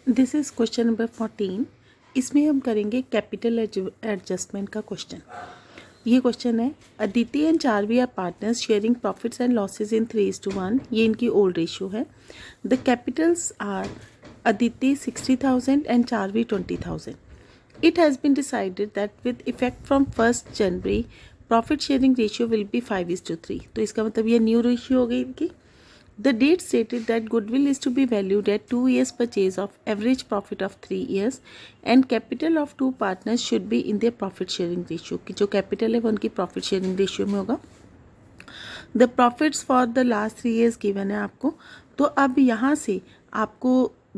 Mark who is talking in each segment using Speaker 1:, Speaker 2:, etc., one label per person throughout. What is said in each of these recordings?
Speaker 1: This is question number 14। इसमें हम करेंगे कैपिटल एडजस्टमेंट का क्वेश्चन। ये क्वेश्चन है, Aditi and Charvi are partners sharing profits and losses in 3:1। ये इनकी ओल्ड रेशियो है। The capitals are Aditi 60,000 and Charvi 20,000. It has been decided that with effect from 1st January, profit sharing ratio will be 5:3. तो इसका मतलब ये new ratio हो गई इनकी। The date stated that goodwill is to be valued at 2 years purchase of average profit of 3 years and capital of two partners should be in their profit sharing ratio. कि जो capital है वो उनकी profit sharing ratio में होगा। The profits for the last 3 years given है आपको। तो अब यहाँ से आपको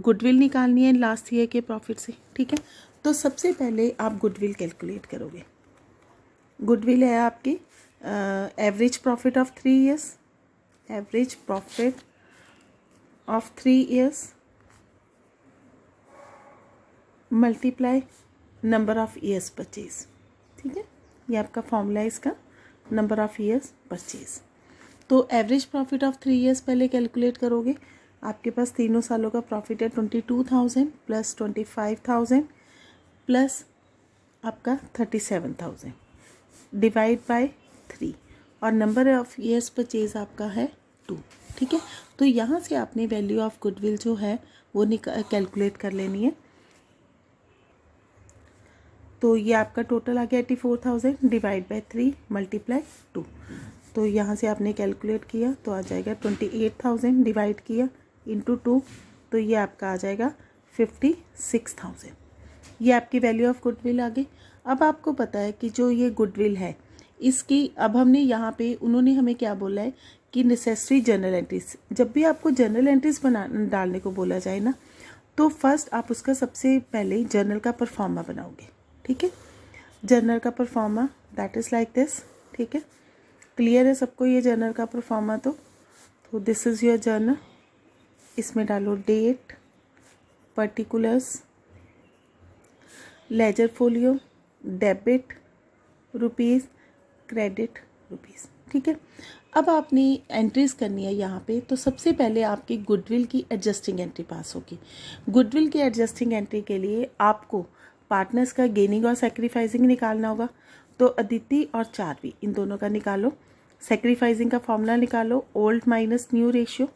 Speaker 1: goodwill निकालनी है last year के profit से, ठीक है। तो सबसे पहले आप goodwill कैलकुलेट करोगे। goodwill है आपकी average profit of 3 years, average profit of 3 years multiply number of years purchase, ठीक है। ये आपका फॉर्मूला है इसका, नंबर ऑफ ईयर्स परचेज। तो एवरेज प्रॉफिट ऑफ 3 years पहले कैलकुलेट करोगे। आपके पास तीनों सालों का प्रॉफिट है 22,000 प्लस 25,000 प्लस आपका 37,000 डिवाइड बाय 3 और नंबर ऑफ ईयर्स परचेज आपका है 2, ठीक है। तो यहाँ से आपने वैल्यू ऑफ गुडविल जो है वो कैलकुलेट कर लेनी है। तो ये आपका टोटल आ गया 84,000 डिवाइड बाय 3 मल्टीप्लाई 2। तो यहाँ से आपने कैलकुलेट किया तो आ जाएगा 28,000 डिवाइड किया इंटू 2, तो ये आपका आ जाएगा 56,000। ये आपकी वैल्यू ऑफ गुडविल आ गई। अब आपको पता है कि जो ये गुडविल है इसकी, अब हमने यहाँ पे उन्होंने हमें क्या बोला है कि नेसेसरी जर्नल एंट्रीज। जब भी आपको जर्नल एंट्रीज डालने को बोला जाए ना, तो फर्स्ट आप उसका सबसे पहले जर्नल का परफॉर्मा बनाओगे, ठीक है। जर्नल का pro forma that is like this, ठीक है। क्लियर है सबको ये जर्नल का परफॉर्मा? तो दिस इज़ योर जर्नल। इसमें डालो date, particulars, ledger folio, debit rupees, credit rupees, ठीक है। अब आपने एंट्रीज करनी है यहाँ पे। तो सबसे पहले आपकी गुडविल की एडजस्टिंग एंट्री पास होगी। गुडविल की एडजस्टिंग एंट्री के लिए आपको पार्टनर्स का गेनिंग और सेक्रीफाइसिंग निकालना होगा। तो अदिति और चार्वी इन दोनों का निकालो। सेक्रीफाइसिंग का फॉर्मूला निकालो, ओल्ड माइनस न्यू रेशियो।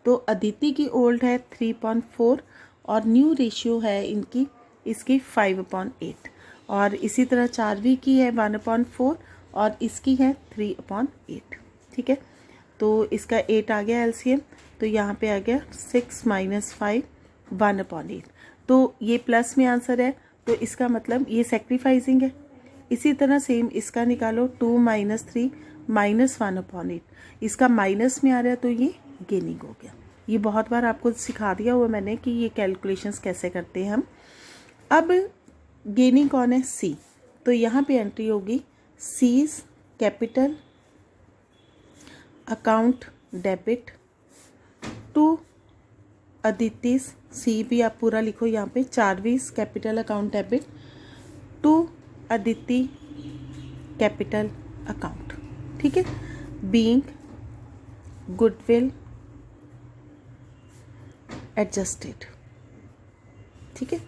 Speaker 1: तो अदिति की ओल्ड है 3/4 और न्यू रेशियो है इनकी इसकी 5/8 और इसी तरह चार्वी की है 1/4 और इसकी है 3/8, ठीक है। तो इसका 8 आ गया एलसीएम। तो यहाँ पे आ गया 6 - 5 1/8। तो ये प्लस में आंसर है, तो इसका मतलब ये सेक्रीफाइसिंग है। इसी तरह सेम इसका निकालो, 2 - 3 -1/8। इसका माइनस में आ रहा है तो ये गेनिंग हो गया। ये बहुत बार आपको सिखा दिया हुआ मैंने कि ये कैलकुलेशंस कैसे करते हैं हम। अब गेनिंग कौन है? सी। तो यहाँ पे एंट्री होगी C's capital account debit to Aditi's, C भी आप पूरा लिखो यहाँ पे, Charvi's capital account debit to Aditi capital account, ठीक है। बीइंग गुडविल एडजस्टेड, ठीक है।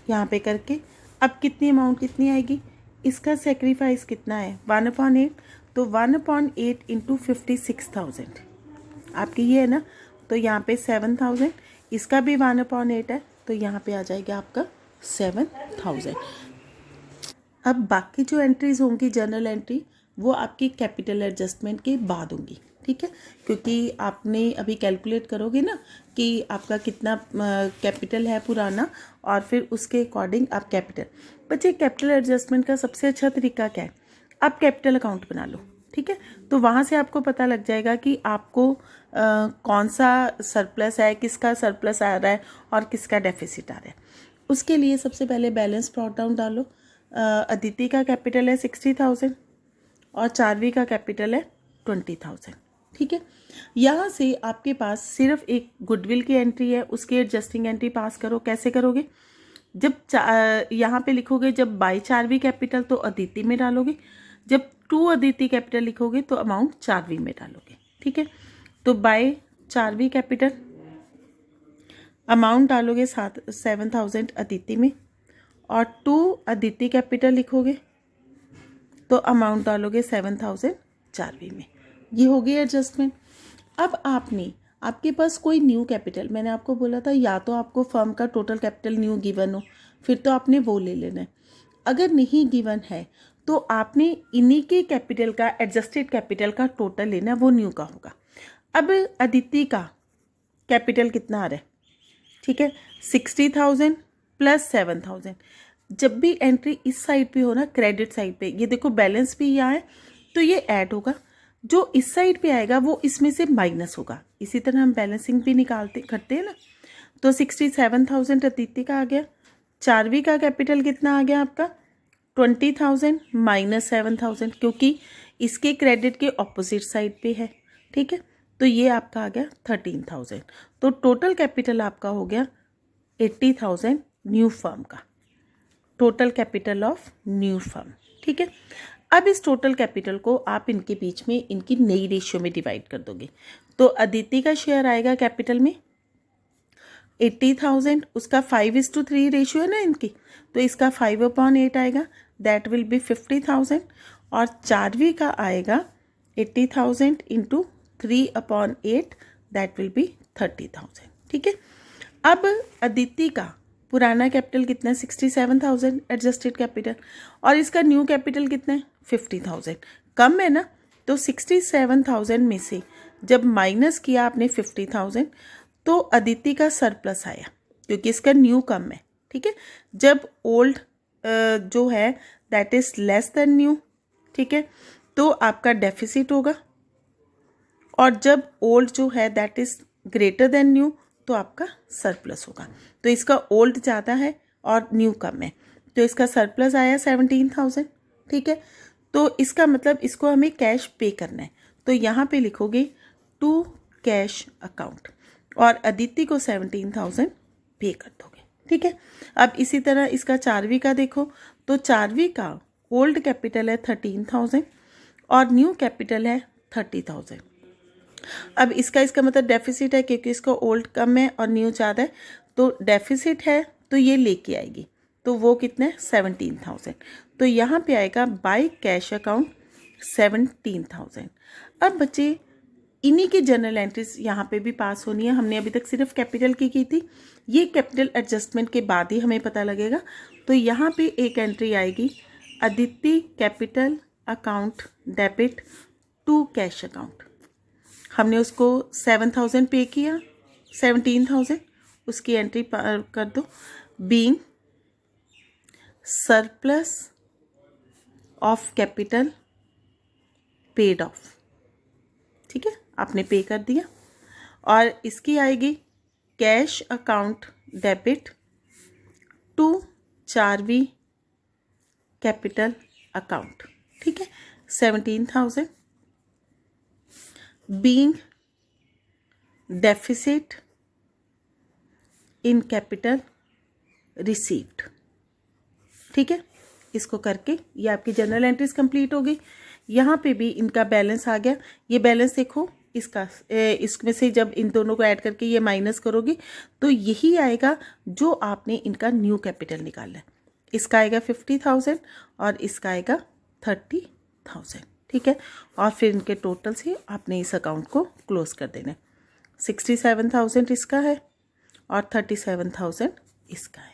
Speaker 1: यहाँ पे करके अब कितनी अमाउंट कितनी आएगी? इसका सेक्रीफाइस कितना है? 1/8। तो 1/8 इंटू 56,000 आपकी ये है ना। तो यहाँ पे 7,000, इसका भी 1/8 है तो यहाँ पे आ जाएगा आपका 7,000। अब बाकी जो एंट्रीज होंगी जर्नल एंट्री वो आपकी कैपिटल एडजस्टमेंट के बाद होंगी, ठीक है। क्योंकि आपने अभी कैलकुलेट करोगे ना कि आपका कितना कैपिटल है पुराना और फिर उसके अकॉर्डिंग आप कैपिटल। बच्चे कैपिटल एडजस्टमेंट का सबसे अच्छा तरीका क्या है? आप कैपिटल अकाउंट बना लो, ठीक है। तो वहाँ से आपको पता लग जाएगा कि आपको कौन सा सरप्लस है, किसका सरप्लस आ रहा है और किसका डेफिसिट आ रहा है। उसके लिए सबसे पहले बैलेंस ब्रॉट डाउन डालो। अदिति का कैपिटल है 60,000 और चार्वी का कैपिटल है 20,000, ठीक है। यहाँ से आपके पास सिर्फ एक गुडविल की एंट्री है, उसकी एडजस्टिंग एंट्री पास करो। कैसे करोगे? जब यहाँ पे लिखोगे जब बाय चार्वी कैपिटल तो अदिति में डालोगे, जब टू अदिति कैपिटल लिखोगे तो अमाउंट चार्वी में डालोगे, ठीक है। तो बाय चार्वी कैपिटल अमाउंट डालोगे 7,000 अदिति में और 2 अदिति कैपिटल लिखोगे तो अमाउंट डालोगे 7,000 चारवी में। ये हो गई एडजस्टमेंट। अब आपके पास कोई न्यू कैपिटल, मैंने आपको बोला था या तो आपको फर्म का टोटल कैपिटल न्यू गिवन हो फिर तो आपने वो ले लेना है। अगर नहीं गिवन है तो आपने इन्हीं के कैपिटल का एडजस्टेड कैपिटल का टोटल लेना है, वो न्यू का होगा। अब अदिति का कैपिटल कितना आ रहा है, ठीक है, 60,000 प्लस 7,000। जब भी एंट्री इस साइड पे हो ना, क्रेडिट साइड पे, ये देखो बैलेंस भी यहाँ है तो ये ऐड होगा, जो इस साइड पे आएगा वो इसमें से माइनस होगा। इसी तरह हम बैलेंसिंग भी करते हैं ना। तो 67,000 अदिति का आ गया। चारवी का कैपिटल कितना आ गया आपका, 20,000 माइनस 7,000, क्योंकि इसके क्रेडिट के ऑपोजिट साइड पे है, ठीक है। तो ये आपका आ गया 13,000। तो टोटल कैपिटल आपका हो गया 80,000 न्यू फर्म का, total capital of new firm, ठीक है। अब इस टोटल कैपिटल को आप इनके बीच में इनकी नई रेशियो में डिवाइड कर दोगे। तो अदिति का शेयर आएगा कैपिटल में 80,000, उसका 5:3 रेशियो है ना इनकी, तो इसका 5/8 आएगा, दैट विल बी 50,000। और चारवी का आएगा 80,000 इंटू 3/8, दैट विल बी 30,000, ठीक है। अब अदिति का पुराना कैपिटल कितना है, 67,000 एडजस्टेड कैपिटल, और इसका न्यू कैपिटल कितना है, 50,000। कम है ना, तो 67,000 में से जब माइनस किया आपने 50,000 तो अदिति का सरप्लस आया, क्योंकि इसका न्यू कम है, ठीक है। जब ओल्ड जो है that is less than new, ठीक है, तो आपका डेफिसिट होगा, और जब ओल्ड जो है that is greater than new तो आपका सरप्लस होगा। तो इसका ओल्ड ज़्यादा है और न्यू कम है, तो इसका सरप्लस आया 17,000, ठीक है। तो इसका मतलब इसको हमें कैश पे करना है, तो यहाँ पे लिखोगे टू कैश अकाउंट और अदिति को 17,000 पे कर दोगे, ठीक है। अब इसी तरह इसका चारवी का देखो, तो चारवी का ओल्ड कैपिटल है 13,000 और न्यू कैपिटल है 30,000। अब इसका मतलब डेफिसिट है, क्योंकि इसका ओल्ड कम है और न्यू ज़्यादा है, तो डेफिसिट है तो ये लेके आएगी, तो वो कितना है 17,000। तो यहाँ पे आएगा बाय कैश अकाउंट 17,000। अब बच्चे इन्हीं की जनरल एंट्रीज यहाँ पे भी पास होनी है। हमने अभी तक सिर्फ कैपिटल की थी, ये कैपिटल एडजस्टमेंट के बाद ही हमें पता लगेगा। तो यहाँ पे एक एंट्री आएगी, Aditi capital account debit to cash account. हमने उसको 7,000 पे किया, 17,000 उसकी एंट्री कर दो, being surplus of capital paid off, ठीक है, आपने पे कर दिया। और इसकी आएगी cash account debit to Charvi capital account, ठीक है, 17,000 being deficit in capital received, ठीक है। इसको करके ये आपकी जनरल एंट्रीज कंप्लीट हो गई। यहाँ पे भी इनका बैलेंस आ गया। ये बैलेंस देखो, इसमें से जब इन दोनों को ऐड करके ये माइनस करोगे तो यही आएगा जो आपने इनका न्यू कैपिटल निकाला है। इसका आएगा 50,000 और इसका आएगा 30,000, ठीक है। और फिर इनके टोटल से आपने इस अकाउंट को क्लोज कर देना है। 67,000 इसका है और 37,000 इसका है।